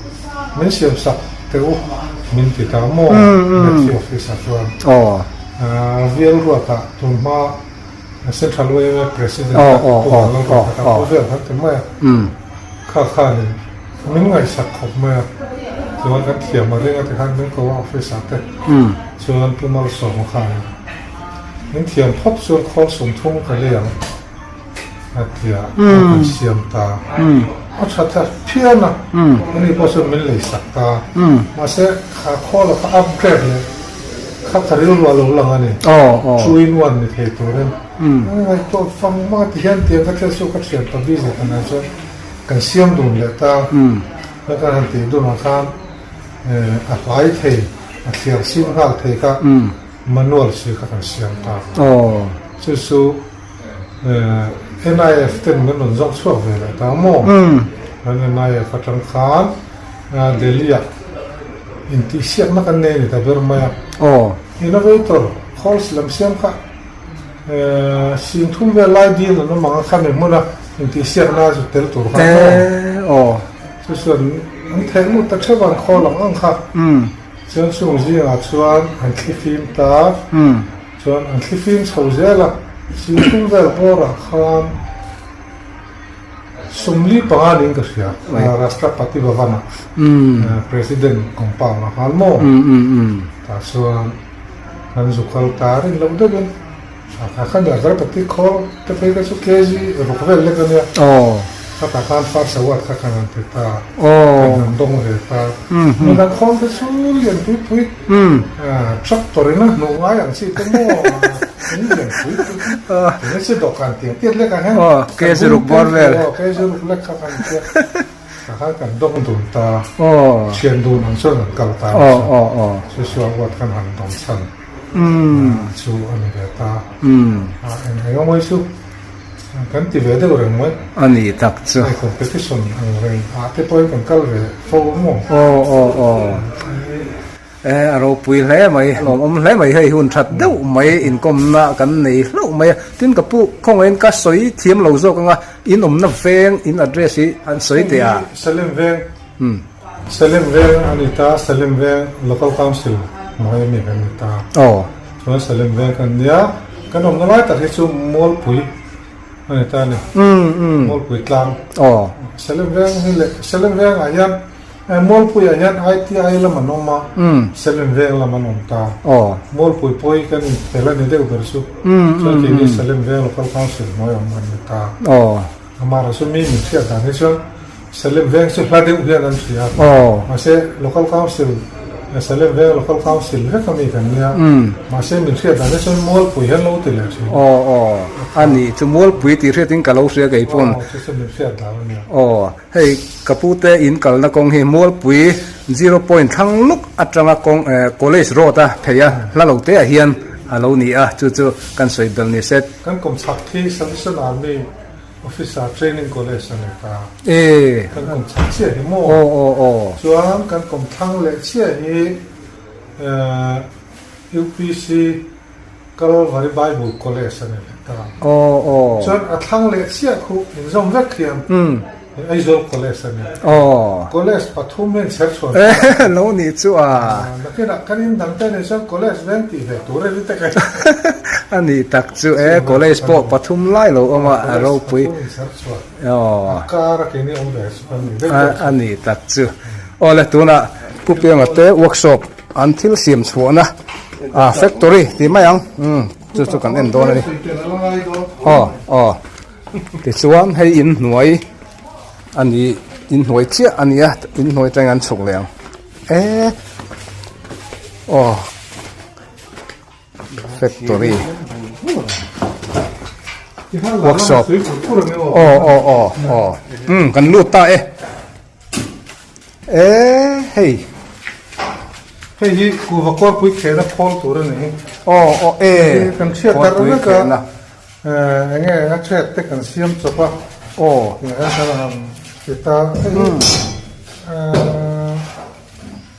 mình xem sạch tiêu mình thì ta mua mình tiêu phải sạch rồi viên ruột ta tụi mà Central Way President về phát triển mới khá khá này mình ngày sạc học mới ส่วนกันเขียนมาเรื่องที่ท่านนึกก็ว่าออฟฟิศสัตย์ส่วนผู้มาส่งข่าวนั่นเขียนพบส่วนข้อสมทุ่งกันเรียงเทียเสียมตาเอาชัดเพี้ยนนะอันนี้พอส่วนมันเลยสักตามาเสกขาข้อแล้วก็อัพเกรดเลยข้าทะเลรัวลงลังอันนี้ช่วยนวลในเทตัวนั้นไอ้ตัวฟังมาที่เห็นเตียงก็จะสู้กับเสียงตัวบิสเนสนะส่วนกันเสียมดูเลยตาแล้วก็ทันทีดูมาข้ามอะไรเทเสียงซิมฮัลเทก็มันนวลสิกันเสียงตาสู้NIF เต็มกันหนุนจงช่วยเลยแต่โม่แล้ว NIF จังขานเดลียอินทิเซียนักเนี่ยแต่เบอร์มาอินโนเวเตอร์คอลส์ลำเสียงค่ะสิ่งทุ่มเวลาดีแล้วน้องมังคันเนี่ยมันอินทิเซียน่าจะเตลตัวค่ะส่วนอันแทงมุดตะเชวันคอลหลังอังค่ะส่วนส่งจีนส่วนอันคลิฟิล์มตาส่วนอันคลิฟิล์มเขาเจล่ะสิ่งทุ่มเวลาระข้ามสมลีปังอันนี้ก็เสียรัฐปฏิบัตินะPresiden ของป่าวนะฮัลโมแต่ส่วนนั่นสุขลตารินเราได้กันถ้าขันอยากจะปฏิคอจะไปกันสุขเกจิรุกเวลเล็กเนี่ยถ้าขันฟาสวัสดิ์ขันนันติตาขันดงเรตามันนักคนที่สู้เรียนพุ้ยชักตัวนี้นะหนูว่าอย่างสิตั้งโม่นี่เรียนพุ้ยนี่สิดอกกันเตียงเตี้ยเล็กกันฮะเกจิรุกบอลเวลเกจิรุกเล็กขันเตี้ยข้ากันดงดูตาเชียนดูนังส่วนกัลตาชัวร์วัดกันหันตรงชั้นชูอันนี้เดตาอันนี้ก็ไม่ชูกันที่เวทีก็เรื่องมั้ยอันนี้ตักชูคอมเพติชันเรื่องที่พอยกันกัลเวฟอร์มเราปุยแล้วไหมแล้วไหมให้หุ่นชัดเด้อไหมอินคอมน่ะกันนี่แล้วไหมทิ้งกับผู้คงเองก็สวยเทียมเราโซ่กันว่าอินน่ะเฟงอินอัดเรสอันสวยเดียสลิมเวงอันนี้ตาสลิมเวง local council ไม่มีกันนี่ตาส่วนสลิมเวงกันเนี่ยกันผมนั่งไว้ตัดที่ชูมอลปุยอันนี้ตาเนี่ยมอลปุยกลางสลิมเวงนี่แหละสลิมเวงอายันมอลปุยอายันไอทีไอละมันออกมาเซเลนเวงละมันออกตามอลปุยปุยกันแต่ละนี่เด็กเบอร์สุส่วนที่นี่เซเลนเวง local council ไม่ออกมาตาอามาเราสุมีมีเสียแต่ในช่วงเซเลนเวงสุดท้ายเด็กเรียนนั่นเสียมาเซ่ local council เซเลนเวง local council เรื่องก็มีกันเนี่ยมาเซ่มีเสียแต่ในช่วงมอลปุยเห็นเราติดเลยสิอันนี้จะมอลปุยที่เรื่องกับเราเสียกับอีปุ่นให้กับผู้เตะอินกับนักกงเฮมอลปุย0 point ทั้งลุกอัตรากงcollege road เพียแล้วเราเตะเฮียนเราเนี่ยจู่ๆกันสวยแบบนี้เสร็จกันกรมสักที่สังกัดอาร์มีOfficer Training College นี่ตากันกรมสักเชี่ยหิโม่ส่วนกันกรมทั้งเล็กเชี่ยหิUPC ก็ว่าริบายบุก College นี่ตาส่วนทั้งเล็กเชี่ยคู่อินซอมเวกเขียมไอโซล College นี่ College ปฐุมเนี่ยเชิดชนเรานี่ชัวแล้วก็นักการอินดังแต่ในช่วง College เว้นที่เด็กตัวเล็กๆกันอันนี้ตักจู่college ปอปฐุมไล่เราเอามาเราปุยการ์กินี่องค์เด็กอันนี้ตักจู่แล้วตัวน่ะผู้เปี่ยมเตะ workshop until เสียมชัวนะfactory ที่ไม่ยังจู่ๆกันเอ็นโดนนี่ที่ส่วนให้อินหน่วยอันนี้อินหน่วยเชี่ยอันนี้อินหน่วยจังงานส่งแรงfactory workshop กันรูดตาเฮ้ยกูว่าก็คุยแค่นั้นพอตัวนี้กันเชื่อแต่เรื่องก็ไงนักเชื่อแต่กันเชื่อมจบว่าอย่างนั้นแต่ตา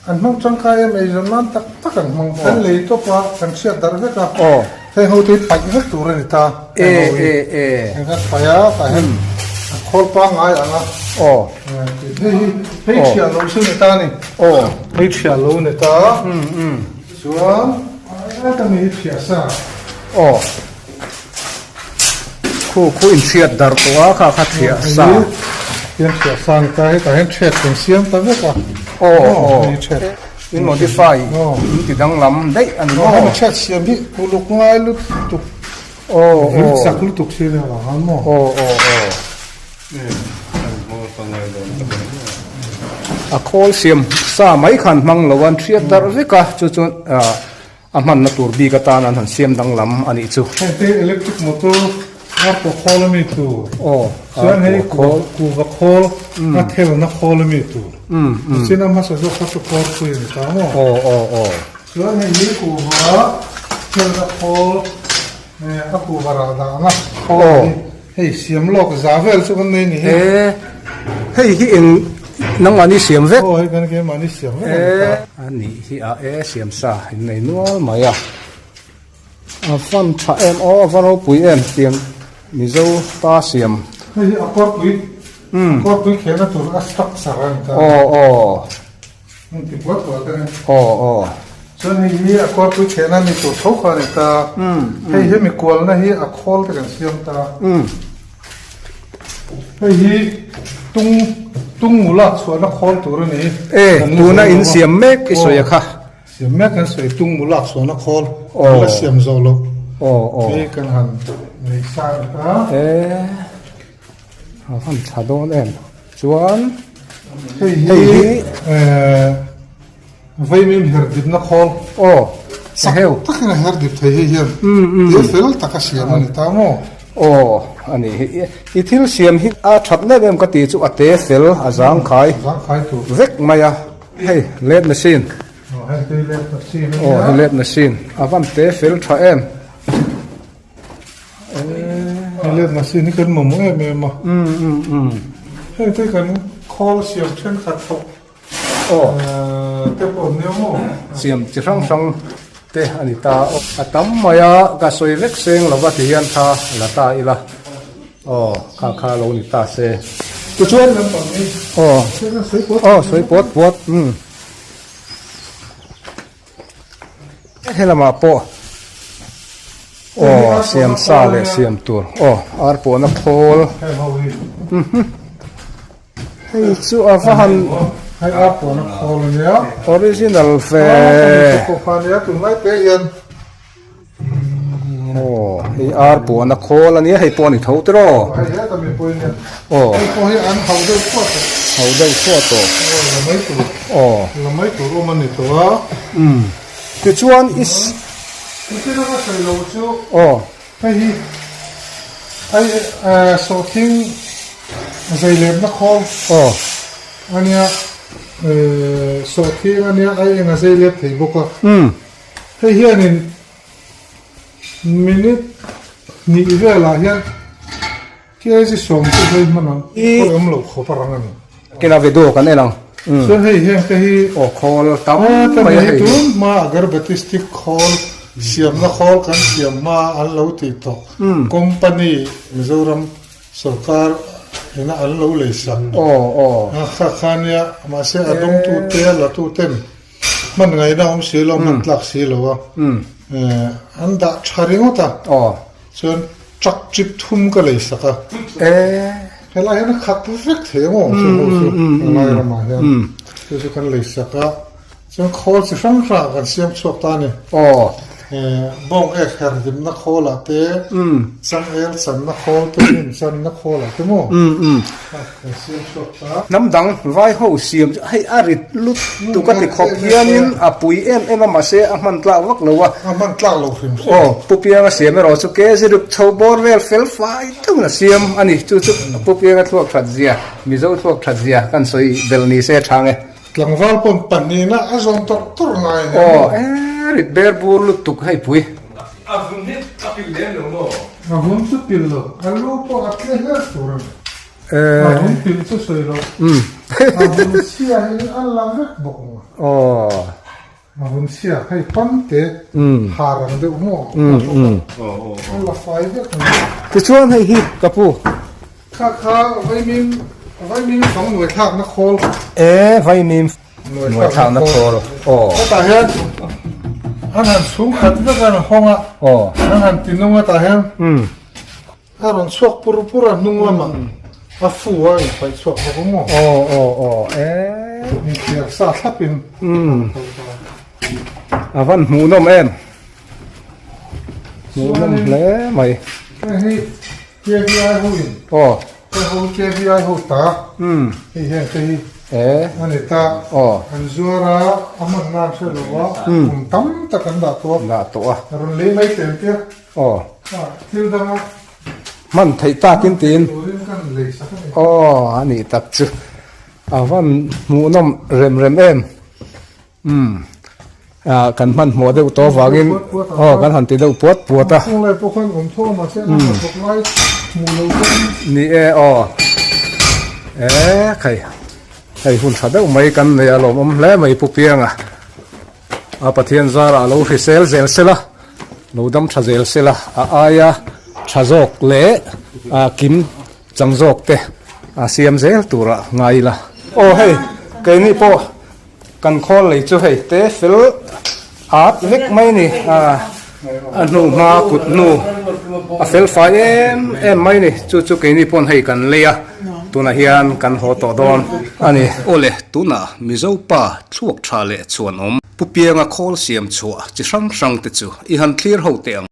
อันนั้นจังใครไม่จำนั้นตักกันมันเป็นเลยตัวว่ากันเชื่อแต่เรื่องก็ให้เขาติดไปนักตัวนี้ตางั้นไปเห็นขอปังไงอ่ะนะให้เชื่อรู้สึกตานี่ให้เชื่อรู้นี่ตาส่วนอะไรมีเชื่อซะคู่อินเชียดดาร์ตัวข้าเชื่อซะ เตรียมเสียสร้างตาให้ตาให้เทรดเป็นเสียมตาไม่ก่อน โอ้โอ้ นี่เทรด in modify in ติดดังลำได้อันนี้ ให้มันเทรดเสียมที่กูลุกง่ายลุกตุก โอ้โอ้ ลุกสักลุกตุกเสียเลยหรอฮะหมอ โอ้โอ้โอ้อะโคลเซียมสาไม่ขันมังละวันเทียดร์วิกะจุดอามันนัตัวบีกตานันเสียมดังลำอันนี้จู ให้เตะอิเล็กทริกมอเตอร์อาปโคลมีตัว โอ้ ส่วนให้กูกับโคลมาเทวนักโคลมีตัวซึ่งน้ำมันสะดวกขับโคลคุยนี่ตามหมอ โอ้โอ้โอ้ ส่วนให้ยี่กูว่าเทวนักโคลเนี่ยอากูบาราดานะโคลให้เสียมโลกซาเวลสุกันนี่ เอ๊ะเฮ้ยที่เองนังอันนี้เสียมเวก โอ้ยกันเกี่ยมันนี่เสียม เอ๊ะอันนี้ที่เสียมซาในนัวมาอ่ะฟันถ้าฟันเราปุ๋ยเตียงมิโซตาเสียม เฮ้ยอากอปุยก็ปุยเขียนตัวอัศสารันตา โอ้โอ้ มันติดวัดตัวกัน โอ้โอ้ ส่วนให้ยี่อากอปุยเขียนนี่ตัวเท่ากันนี่ตาให้ยี่มีกวลนะยี่อากอลกันเสียมตาให้ยี่ตุ้งมูลส่วนอากอลตัวนี้ตัวน่ะอินเสียมเมกอิสวยค่ะ เสียมแม่กันสวยตุ้งมูลส่วนอากอลแล้วเสียมโซโล โอ้โอ้ นี่กันหันในสายตาฟันชาโดนชวน ให้ยี่ไฟมีมเฮร์ดิบนักฮอล โอ้สักเฮล ตักนะเฮร์ดิบไทยเฮียนเดี๋ยวเฟลตักเสียมันตามโมโอ้อันนี้อีทิลเสียมฮิตชัดเล่มก็ตีจุอัตเตเฟลอาจางขาย ร่างกายตัว เวกมายาเฮ้เลดมาชิน ให้ตีเล็บตัดซีน โอ้เลดมาชินฟันเตเฟลทราให้เล็บมาซีนนี่กันมุมเอ็มมาให้ตีกันคอลเสียมเช่นขัดตกโอ้เต็มอมเนี้ยโมเสียมจะช่างเตอันนี้ตาอัตมมายากระสวยเวกเซงลวัตยันทาละตาอีละโอ้ข้าลงนี่ตาเซตัวช่วยเรื่องตอนนี้โอ้สวยปวดเฮลมาโปโอ้เสียมซาเลยเสียมตัวโอ้อาร์โปนักโพลให้จู่อาฟันให้อาปนักโพลเนี่ย ออริจินัลเฟก็ฟันเนี่ยถึงไม่เปย์ยันโอ้ให้อาร์โปนักโพลอันนี้ให้ปอนี่เท่าตรอไอ้เนี่ยก็มีปอยเนี่ยโอ้ไอ้ปอยอันเขาได้ขั้วตัวเขาได้ขั้วตัวเราไม่ตัวโอ้เราไม่ตัวรู้มันนี่ตัวคือชวนอิสที่เราใช้โลจูโอ้ไอ้โซทิงใจเล็บนักฮอลโอ้อันเนี้ยโซทิงอันเนี้ยไอ้เองใจเล็บที่บุกอ่ะให้เฮียนี่มินินี่เวลาเฮียที่ไอ้ที่ส่งที่ให้มันนั่งก็ยังหลบเขาปรังกันกินอะไรดูกันเองส่วนให้เฮียที่โอ้คอลตั้มไม่ให้ตุนมาอาการบัติสติกคอลเสียมนักฮอลกันเสียมมาอันเล่าติดต่อคอมพานีมิโซรัมสุรการเห็นอันเล่าเลยสักโอ้ข้าเนี่ยมาเสียอารมณ์ตัวเตะละตัวเต็มมันไงนะผมเสียแล้วมันหลักเสียแล้วอันดัชาริงอ่ะส่วนจักจิบทุ่มก็เลยสักเฮ้ยอะไรนะขัด perfect เหรออะไรละมาเห็นคือกันเลยสักส่วนคอสิฟังฟังกันเสียงสวดตานี่บ้องเอกเฮร์ดิมนักโคลาเต้สันเอลสันนักโคลตัวนี้สันนักโคลาเต้โม่เสียงสวดตาน้ำดังไว้หูเสียมให้อาริดลุดตุกติขบเพียนินอปุยมาเสียมันตลาวักเลยวะมันตลาวักฟิมโอ้ปุเปียงเสียไม่รอสุเกสิรุปชาวบอร์เวลเฟลไฟตึงนะเสียมอันนี้จุดปุเปียงทั่วทัดเสียมิโซทั่วทัดเสียกันสวยเบลนีเสียทางหลังวัลปนปันนี่นะอาจารย์ตัวไงโอ้ริดเบอร์บูลุตุกให้ปุยอาวุธนี่อัพเลนหรือมั้งอาวุธสุดพิลล์อันลูกพออัพเลนแล้วตัวนั้นอาวุธพิลล์สุดสวยแล้วอาวุธเสียให้อันลังเล็กบอกอ๋ออาวุธเสียให้ปั้นเตะหารังเดือดมั้งอันละไฟเด็กจะชวนให้ฮิตกับผู้ข้าไว้มีสองหน่วยทางนักโคลไว้มีหน่วยทางนักโคลโอ้แต่เห็นอันนั้นสูงขัดด้วยกันห้องอ่ะอันนั้นตีนุ่งตาเห็นอันนั้นสวกปุระนุ่งละมั้ง a fu ai phải chuột nó cũng ngỏ mình chỉ sa thắp in văn mù nôm em mù nôm lẽ mày cái này kia ai hôi cái hôi kia ai hôi ta thì hiện cái anh ta anh zora aman nam sẽ lo tâm ta cần đã to rồi lấy mấy tiền kia thiếu đó man thấy ta tin tin anh ấy tập chứ văn mù nôm rem em kan man mo deuh to wangin kan han ti deuh puat ta không lại pokhan om thô mà sẽ làm một lại mù lâu ni khai hun tha deuh mai kan nei alom om hle mai pu pianga pathian zara lo hi zel sela lo dam tha zel sela aya thazok le kim changjok te siam zel tura ngai la hei ke ni po kan khol lei chu hei te fil art vek mai ni nu ma kut nu fil fa em mai ni chu ke ni pon hei kan leya tuna hian kan ho to don ani ole tuna mizo pa chuak tha le chuan om pupianga khol siam chua chi sang te chu I han clear ho te ang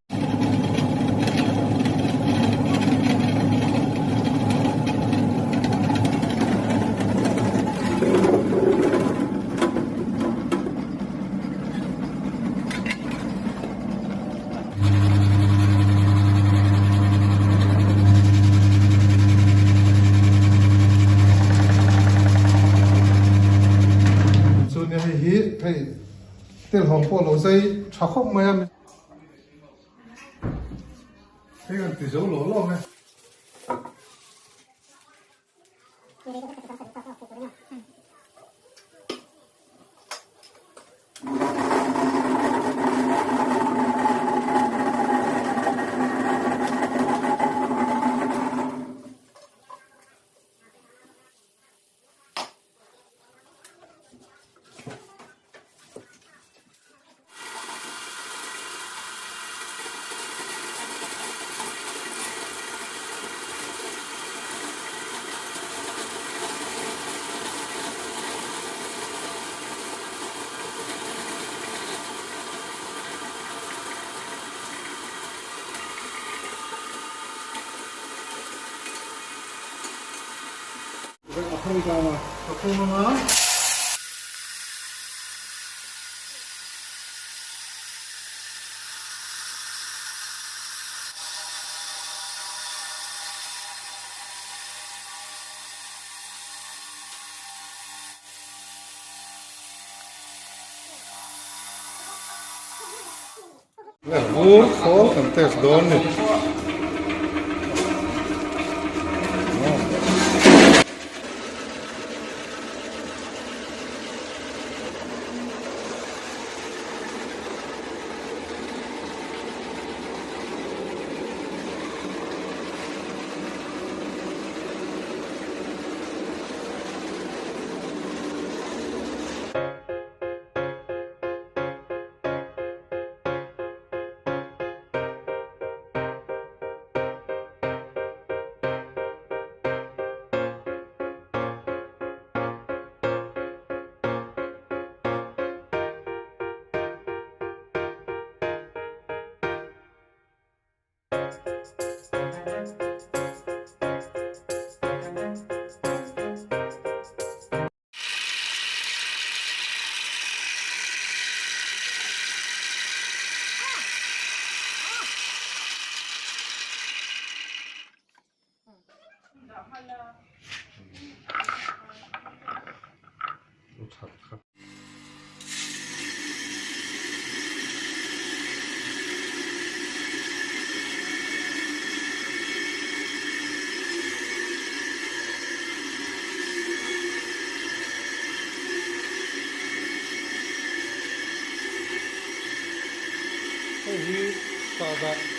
hey tel hom po lo sai tha khop mai am hey kan ti zo lo me Ur khol kan tes don ni hi